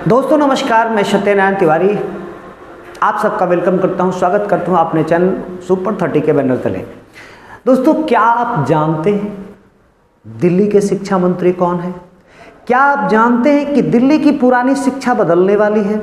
दोस्तों नमस्कार, मैं सत्यनारायण तिवारी आप सबका वेलकम करता हूं, स्वागत करता हूं अपने चैनल सुपर 30 के बैनर तले। दोस्तों, क्या आप जानते हैं दिल्ली के शिक्षा मंत्री कौन है? क्या आप जानते हैं कि दिल्ली की पुरानी शिक्षा बदलने वाली है?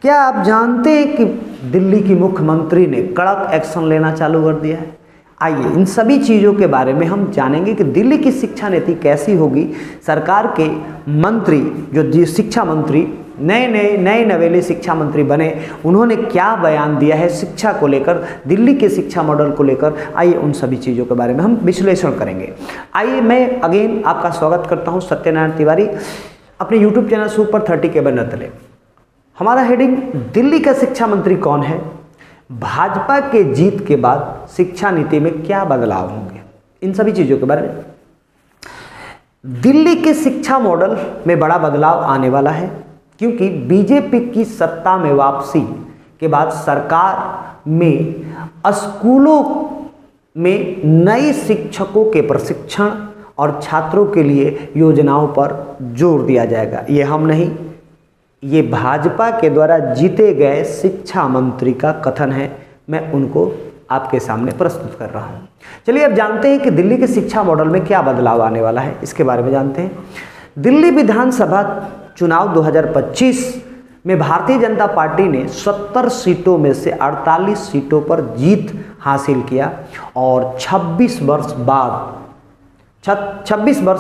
क्या आप जानते हैं कि दिल्ली की मुख्यमंत्री ने कड़क एक्शन लेना चालू कर दिया है? आइए इन सभी चीज़ों के बारे में हम जानेंगे कि दिल्ली की शिक्षा नीति कैसी होगी। सरकार के मंत्री जो शिक्षा मंत्री नए नवेले शिक्षा मंत्री बने, उन्होंने क्या बयान दिया है शिक्षा को लेकर, दिल्ली के शिक्षा मॉडल को लेकर। आइए उन सभी चीज़ों के बारे में हम विश्लेषण करेंगे। आइए मैं अगेन आपका स्वागत करता हूं सत्यनारायण तिवारी अपने यूट्यूब चैनल सुपर 30 के बैनर तले। हमारा हेडिंग दिल्ली का शिक्षा मंत्री कौन है, भाजपा के जीत के बाद शिक्षा नीति में क्या बदलाव होंगे, इन सभी चीज़ों के बारे में। दिल्ली के शिक्षा मॉडल में बड़ा बदलाव आने वाला है क्योंकि बीजेपी की सत्ता में वापसी के बाद सरकार में स्कूलों में नए शिक्षकों के प्रशिक्षण और छात्रों के लिए योजनाओं पर जोर दिया जाएगा। ये हम नहीं, ये भाजपा के द्वारा जीते गए शिक्षा मंत्री का कथन है। मैं उनको आपके सामने प्रस्तुत कर रहा हूँ। चलिए अब जानते हैं कि दिल्ली के शिक्षा मॉडल में क्या बदलाव आने वाला है, इसके बारे में जानते हैं। दिल्ली विधानसभा चुनाव 2025 में भारतीय जनता पार्टी ने 70 सीटों में से 48 सीटों पर जीत हासिल किया और 26 वर्ष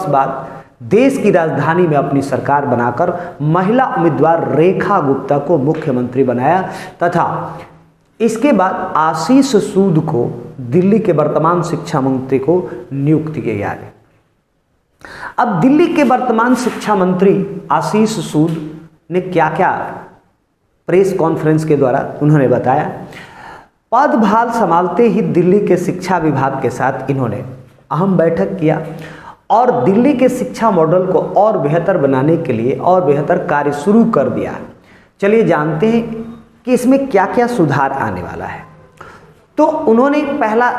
बाद देश की राजधानी में अपनी सरकार बनाकर महिला उम्मीदवार रेखा गुप्ता को मुख्यमंत्री बनाया तथा इसके बाद आशीष सूद को दिल्ली के वर्तमान शिक्षा मंत्री को नियुक्त किया गया है। अब दिल्ली के वर्तमान शिक्षा मंत्री आशीष सूद ने क्या क्या प्रेस कॉन्फ्रेंस के द्वारा उन्होंने बताया। पदभार संभालते ही दिल्ली के शिक्षा विभाग के साथ इन्होंने अहम बैठक किया और दिल्ली के शिक्षा मॉडल को और बेहतर बनाने के लिए और बेहतर कार्य शुरू कर दिया। चलिए जानते हैं कि इसमें क्या क्या सुधार आने वाला है। तो उन्होंने पहला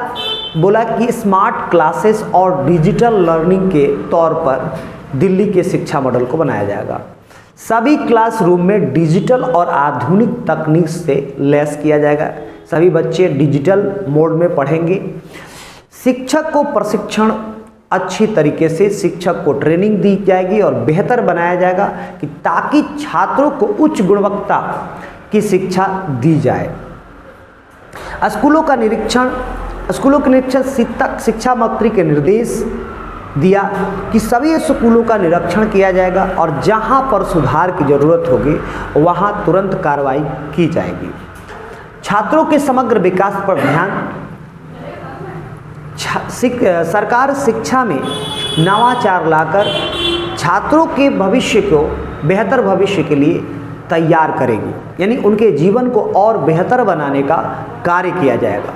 बोला कि स्मार्ट क्लासेस और डिजिटल लर्निंग के तौर पर दिल्ली के शिक्षा मॉडल को बनाया जाएगा। सभी क्लासरूम में डिजिटल और आधुनिक तकनीक से लैस किया जाएगा। सभी बच्चे डिजिटल मोड में पढ़ेंगे। शिक्षक को प्रशिक्षण अच्छी तरीके से शिक्षक को ट्रेनिंग दी जाएगी और बेहतर बनाया जाएगा कि ताकि छात्रों को उच्च गुणवत्ता की शिक्षा दी जाए। स्कूलों के निरीक्षण शिक्षा मंत्री के निर्देश दिया कि सभी स्कूलों का निरीक्षण किया जाएगा और जहां पर सुधार की जरूरत होगी वहां तुरंत कार्रवाई की जाएगी। छात्रों के समग्र विकास पर ध्यान। सरकार शिक्षा में नवाचार लाकर छात्रों के भविष्य को बेहतर भविष्य के लिए तैयार करेगी, यानी उनके जीवन को और बेहतर बनाने का कार्य किया जाएगा।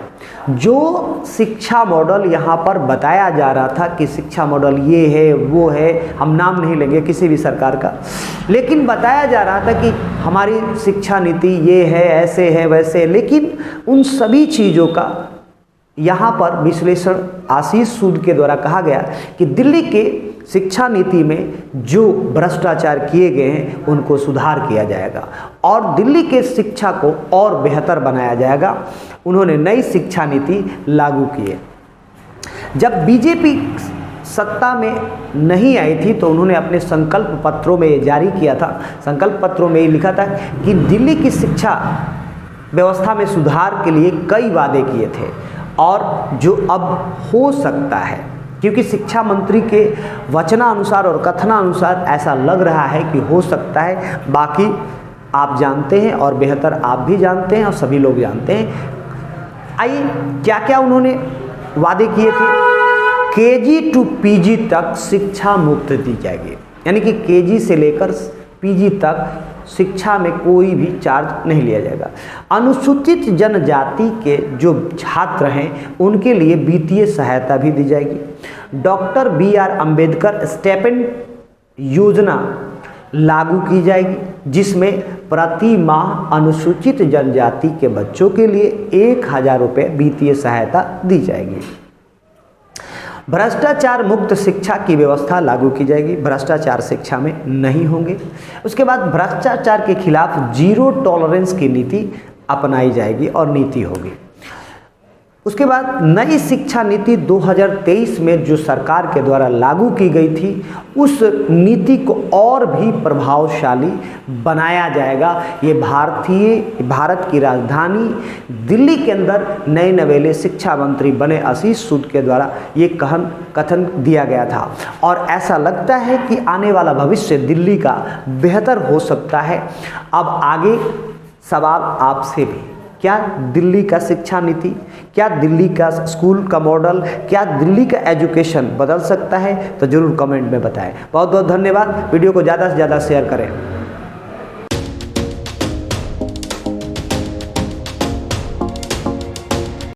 जो शिक्षा मॉडल यहाँ पर बताया जा रहा था कि शिक्षा मॉडल ये है वो है, हम नाम नहीं लेंगे किसी भी सरकार का, लेकिन बताया जा रहा था कि हमारी शिक्षा नीति ये है, ऐसे है वैसे, लेकिन उन सभी चीज़ों का यहाँ पर विश्लेषण आशीष सूद के द्वारा कहा गया कि दिल्ली के शिक्षा नीति में जो भ्रष्टाचार किए गए हैं उनको सुधार किया जाएगा और दिल्ली के शिक्षा को और बेहतर बनाया जाएगा। उन्होंने नई शिक्षा नीति लागू की है। जब बीजेपी सत्ता में नहीं आई थी तो उन्होंने अपने संकल्प पत्रों में जारी किया था। संकल्प पत्रों में ये लिखा था कि दिल्ली की शिक्षा व्यवस्था में सुधार के लिए कई वादे किए थे और जो अब हो सकता है, क्योंकि शिक्षा मंत्री के वचनानुसार और कथनानुसार ऐसा लग रहा है कि हो सकता है। बाकी आप जानते हैं और बेहतर आप भी जानते हैं और सभी लोग जानते हैं। आइए क्या क्या उन्होंने वादे किए थे। केजी टू पीजी तक शिक्षा मुफ्त दी जाएगी, यानी कि केजी से लेकर पीजी तक शिक्षा में कोई भी चार्ज नहीं लिया जाएगा। अनुसूचित जनजाति के जो छात्र हैं उनके लिए वित्तीय सहायता भी दी जाएगी। डॉक्टर BR अम्बेडकर स्टाइपेंड योजना लागू की जाएगी जिसमें प्रति माह अनुसूचित जनजाति के बच्चों के लिए 1000 रुपये वित्तीय सहायता दी जाएगी। भ्रष्टाचार मुक्त शिक्षा की व्यवस्था लागू की जाएगी, भ्रष्टाचार शिक्षा में नहीं होंगे। उसके बाद भ्रष्टाचार के खिलाफ जीरो टॉलरेंस की नीति अपनाई जाएगी और नीति होगी। उसके बाद नई शिक्षा नीति 2023 में जो सरकार के द्वारा लागू की गई थी, उस नीति को और भी प्रभावशाली बनाया जाएगा। ये भारत की राजधानी दिल्ली के अंदर नए नवेले शिक्षा मंत्री बने आशीष सूद के द्वारा ये कथन दिया गया था और ऐसा लगता है कि आने वाला भविष्य दिल्ली का बेहतर हो सकता है। अब आगे सवाल आपसे भी, क्या दिल्ली का शिक्षा नीति, क्या दिल्ली का स्कूल का मॉडल, क्या दिल्ली का एजुकेशन बदल सकता है? तो ज़रूर कमेंट में बताएं। बहुत बहुत धन्यवाद। वीडियो को ज़्यादा से ज़्यादा शेयर करें।